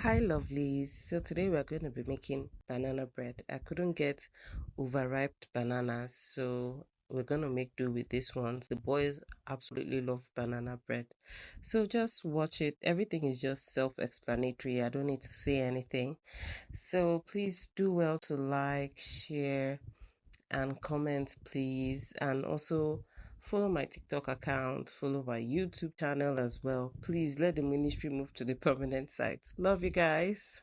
Hi, lovelies. So today we're going to be making banana bread. I couldn't get overripe bananas, so we're going to make do with this one. The boys absolutely love banana bread. So just watch it. Everything is just self-explanatory. I don't need to say anything. So please do well to like, share, and comment, please. And also follow my TikTok account, follow my YouTube channel as well. Please let the ministry move to the permanent site. Love you guys.